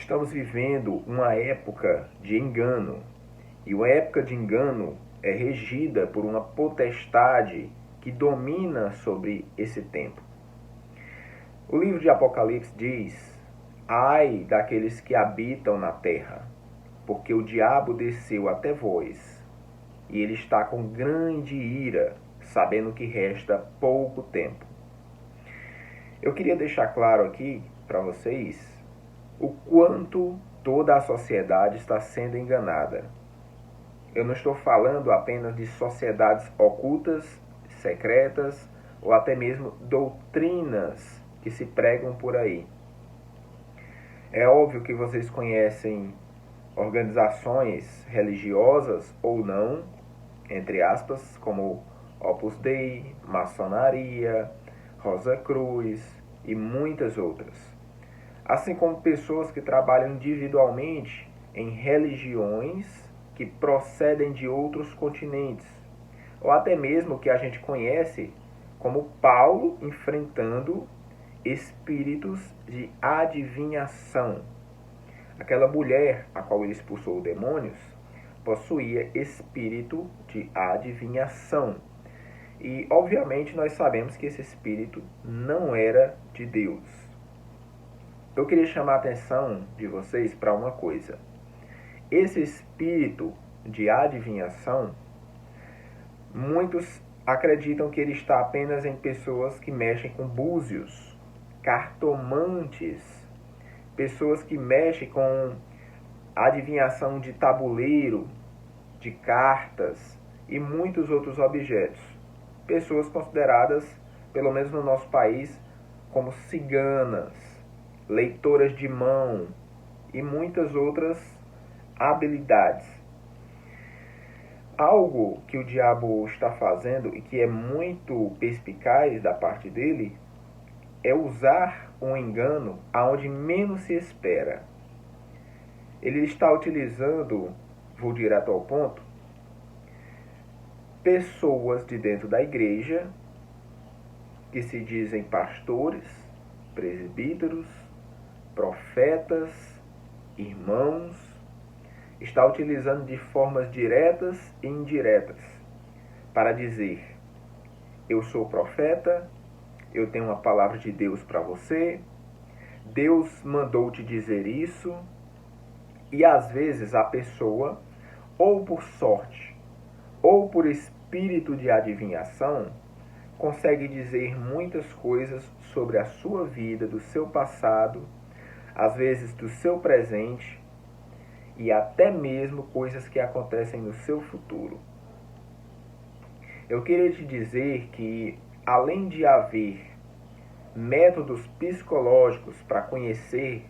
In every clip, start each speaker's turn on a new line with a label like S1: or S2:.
S1: Estamos vivendo uma época de engano, e uma época de engano é regida por uma potestade que domina sobre esse tempo. O livro de Apocalipse diz: ai daqueles que habitam na terra, porque o diabo desceu até vós, e ele está com grande ira, sabendo que resta pouco tempo. Eu queria deixar claro aqui para vocês o quanto toda a sociedade está sendo enganada. Eu não estou falando apenas de sociedades ocultas, secretas, ou até mesmo doutrinas que se pregam por aí. É óbvio que vocês conhecem organizações religiosas ou não, entre aspas, como Opus Dei, maçonaria, Rosa Cruz e muitas outras. Assim como pessoas que trabalham individualmente em religiões que procedem de outros continentes, ou até mesmo que a gente conhece como Paulo enfrentando espíritos de adivinhação. Aquela mulher a qual ele expulsou demônios possuía espírito de adivinhação. E obviamente nós sabemos que esse espírito não era de Deus. Eu queria chamar a atenção de vocês para uma coisa. Esse espírito de adivinhação, muitos acreditam que ele está apenas em pessoas que mexem com búzios, cartomantes, pessoas que mexem com adivinhação de tabuleiro, de cartas e muitos outros objetos. Pessoas consideradas, pelo menos no nosso país, como ciganas, leitoras de mão e muitas outras habilidades. Algo que o diabo está fazendo e que é muito perspicaz da parte dele é usar um engano aonde menos se espera. Ele está utilizando, vou direto ao ponto, pessoas de dentro da igreja que se dizem pastores, presbíteros, profetas, irmãos, está utilizando de formas diretas e indiretas para dizer: eu sou profeta, eu tenho uma palavra de Deus para você, Deus mandou te dizer isso. E às vezes a pessoa, ou por sorte, ou por espírito de adivinhação, consegue dizer muitas coisas sobre a sua vida, do seu passado, às vezes do seu presente e até mesmo coisas que acontecem no seu futuro. Eu queria te dizer que, além de haver métodos psicológicos para conhecer,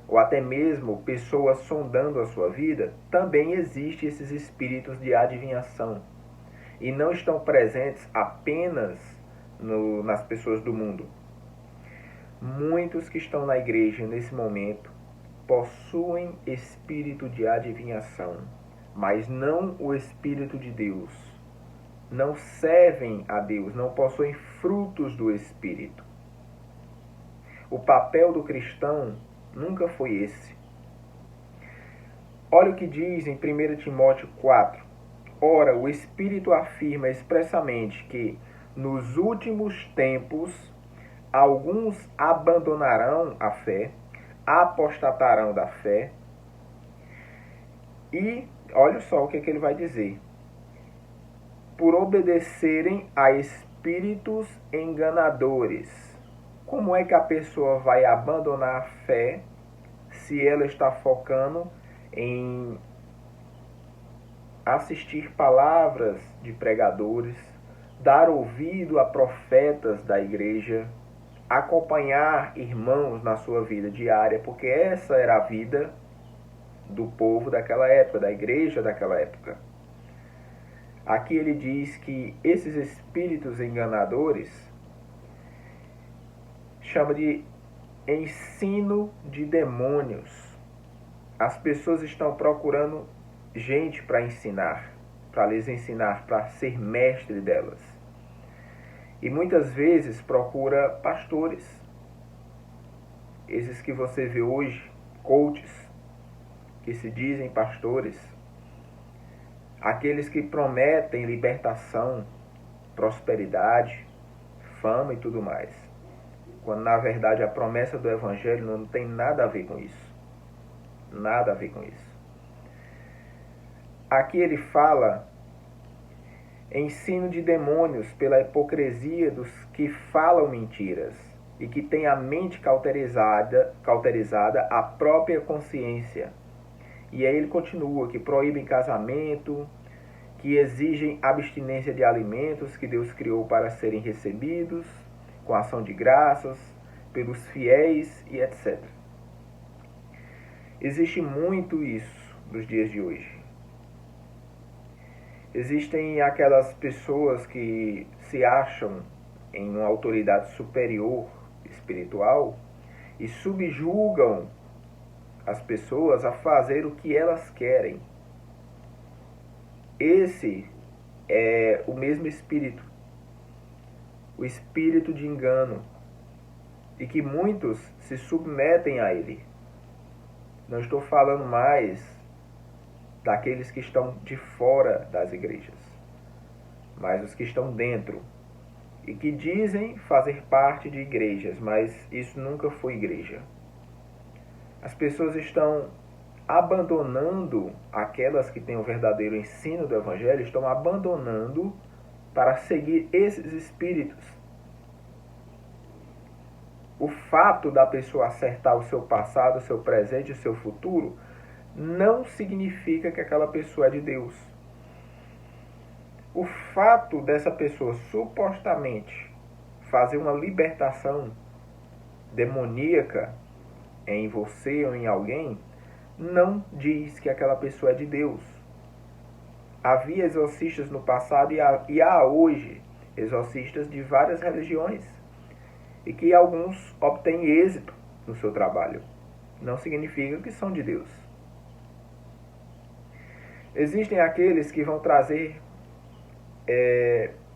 S1: ou até mesmo pessoas sondando a sua vida, também existem esses espíritos de adivinhação. E não estão presentes apenas nas pessoas do mundo. Muitos que estão na igreja nesse momento possuem espírito de adivinhação, mas não o Espírito de Deus. Não servem a Deus, não possuem frutos do Espírito. O papel do cristão nunca foi esse. Olha o que diz em 1 Timóteo 4. Ora, o Espírito afirma expressamente que nos últimos tempos alguns abandonarão a fé, apostatarão da fé. E olha só o que ele vai dizer: por obedecerem a espíritos enganadores. Como é que a pessoa vai abandonar a fé se ela está focando em assistir palavras de pregadores, dar ouvido a profetas da igreja, acompanhar irmãos na sua vida diária, porque essa era a vida do povo daquela época, da igreja daquela época. Aqui ele diz que esses espíritos enganadores chama de ensino de demônios. As pessoas estão procurando gente para ensinar, para lhes ensinar, para ser mestre delas. E muitas vezes procura pastores. Esses que você vê hoje coaches que se dizem pastores, aqueles que prometem libertação, prosperidade, fama e tudo mais, quando na verdade a promessa do Evangelho não tem nada a ver com isso. Nada a ver com isso. Aqui ele fala ensino de demônios pela hipocrisia dos que falam mentiras e que têm a mente cauterizada à própria consciência. E aí ele continua que proíbem casamento, que exigem abstinência de alimentos que Deus criou para serem recebidos, com ação de graças, pelos fiéis e etc. Existe muito isso nos dias de hoje. Existem aquelas pessoas que se acham em uma autoridade superior espiritual e subjugam as pessoas a fazer o que elas querem. Esse é o mesmo espírito, o espírito de engano, e que muitos se submetem a ele. Não estou falando mais daqueles que estão de fora das igrejas, mas os que estão dentro e que dizem fazer parte de igrejas, mas isso nunca foi igreja. As pessoas estão abandonando aquelas que têm o verdadeiro ensino do Evangelho, estão abandonando para seguir esses espíritos. O fato da pessoa acertar o seu passado, o seu presente e o seu futuro não significa que aquela pessoa é de Deus. O fato dessa pessoa supostamente fazer uma libertação demoníaca em você ou em alguém não diz que aquela pessoa é de Deus. Havia exorcistas no passado e há hoje exorcistas de várias religiões e que alguns obtêm êxito no seu trabalho. Não significa que são de Deus. Existem aqueles que vão trazer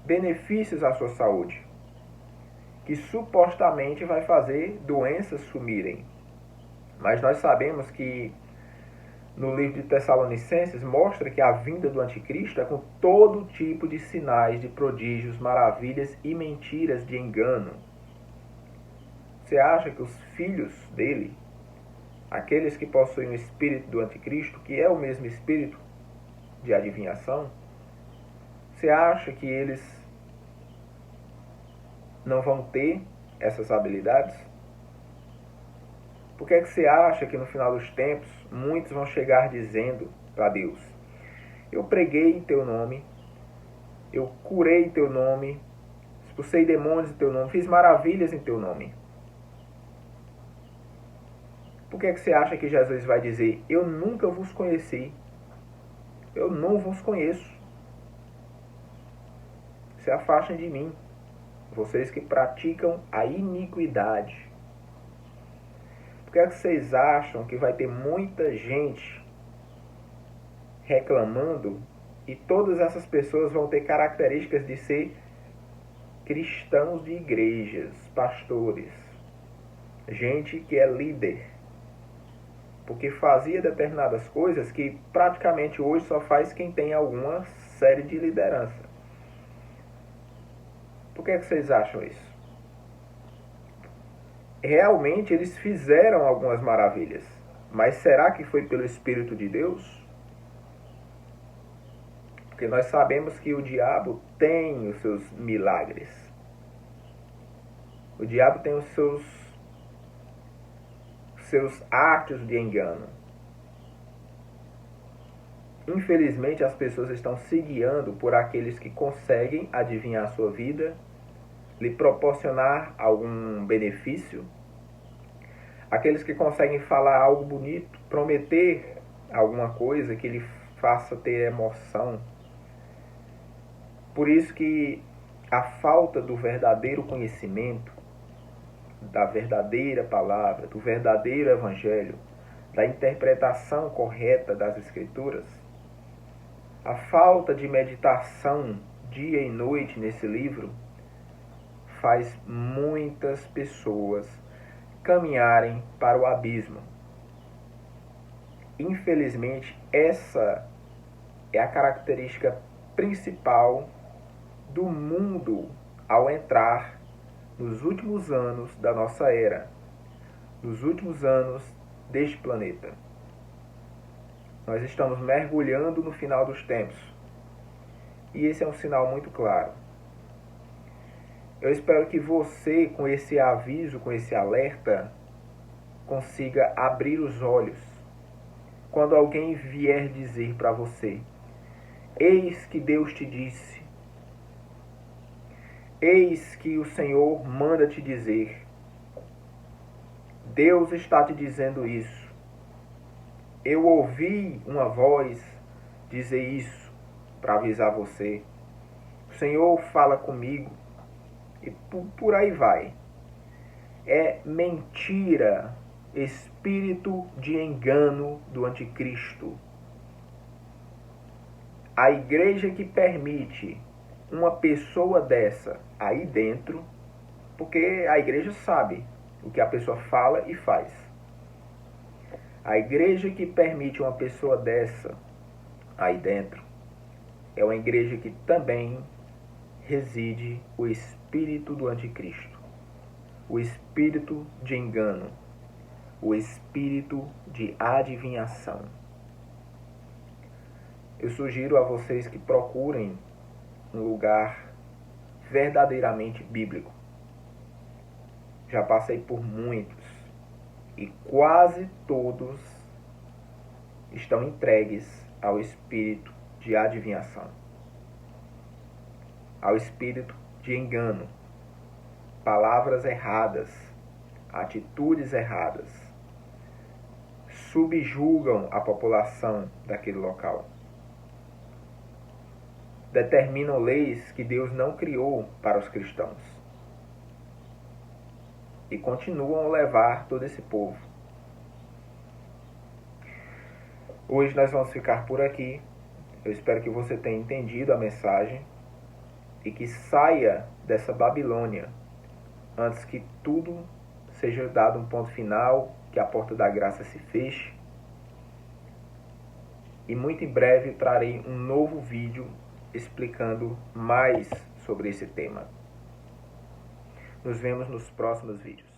S1: benefícios à sua saúde, que supostamente vai fazer doenças sumirem. Mas nós sabemos que no livro de Tessalonicenses mostra que a vinda do anticristo é com todo tipo de sinais, de prodígios, maravilhas e mentiras de engano. Você acha que os filhos dele, aqueles que possuem o espírito do anticristo, que é o mesmo espírito de adivinhação, você acha que eles não vão ter essas habilidades? Por que você acha que no final dos tempos muitos vão chegar dizendo para Deus: eu preguei em teu nome, eu curei em teu nome, expulsei demônios em teu nome, fiz maravilhas em teu nome? Por que você acha que Jesus vai dizer: eu nunca vos conheci, eu não vos conheço, se afastem de mim, vocês que praticam a iniquidade? Por que vocês acham que vai ter muita gente reclamando e todas essas pessoas vão ter características de ser cristãos de igrejas, pastores, gente que é líder, porque fazia determinadas coisas que praticamente hoje só faz quem tem alguma série de liderança? Por que vocês acham isso? Realmente eles fizeram algumas maravilhas, mas será que foi pelo Espírito de Deus? Porque nós sabemos que o diabo tem os seus milagres. O diabo tem os seus atos de engano. Infelizmente, as pessoas estão se guiando por aqueles que conseguem adivinhar a sua vida, lhe proporcionar algum benefício, aqueles que conseguem falar algo bonito, prometer alguma coisa que lhe faça ter emoção. Por isso que a falta do verdadeiro conhecimento, da verdadeira palavra, do verdadeiro evangelho, da interpretação correta das Escrituras, a falta de meditação dia e noite nesse livro faz muitas pessoas caminharem para o abismo. Infelizmente, essa é a característica principal do mundo ao entrar nos últimos anos da nossa era, nos últimos anos deste planeta. Nós estamos mergulhando no final dos tempos. E esse é um sinal muito claro. Eu espero que você, com esse aviso, com esse alerta, consiga abrir os olhos. Quando alguém vier dizer para você: eis que Deus te disse, eis que o Senhor manda te dizer, Deus está te dizendo isso, eu ouvi uma voz dizer isso para avisar você, o Senhor fala comigo, e por aí vai. É mentira, espírito de engano do anticristo. A igreja que permite uma pessoa dessa aí dentro, porque a igreja sabe o que a pessoa fala e faz. A igreja que permite uma pessoa dessa aí dentro é uma igreja que também reside o espírito do anticristo, o espírito de engano, o espírito de adivinhação. Eu sugiro a vocês que procurem um lugar verdadeiramente bíblico. Já passei por muitos e quase todos estão entregues ao espírito de adivinhação, ao espírito de engano, palavras erradas, atitudes erradas, subjugam a população daquele local. Determinam leis que Deus não criou para os cristãos. E continuam a levar todo esse povo. Hoje nós vamos ficar por aqui. Eu espero que você tenha entendido a mensagem e que saia dessa Babilônia antes que tudo seja dado um ponto final, que a porta da graça se feche. E muito em breve trarei um novo vídeo explicando mais sobre esse tema. Nos vemos nos próximos vídeos.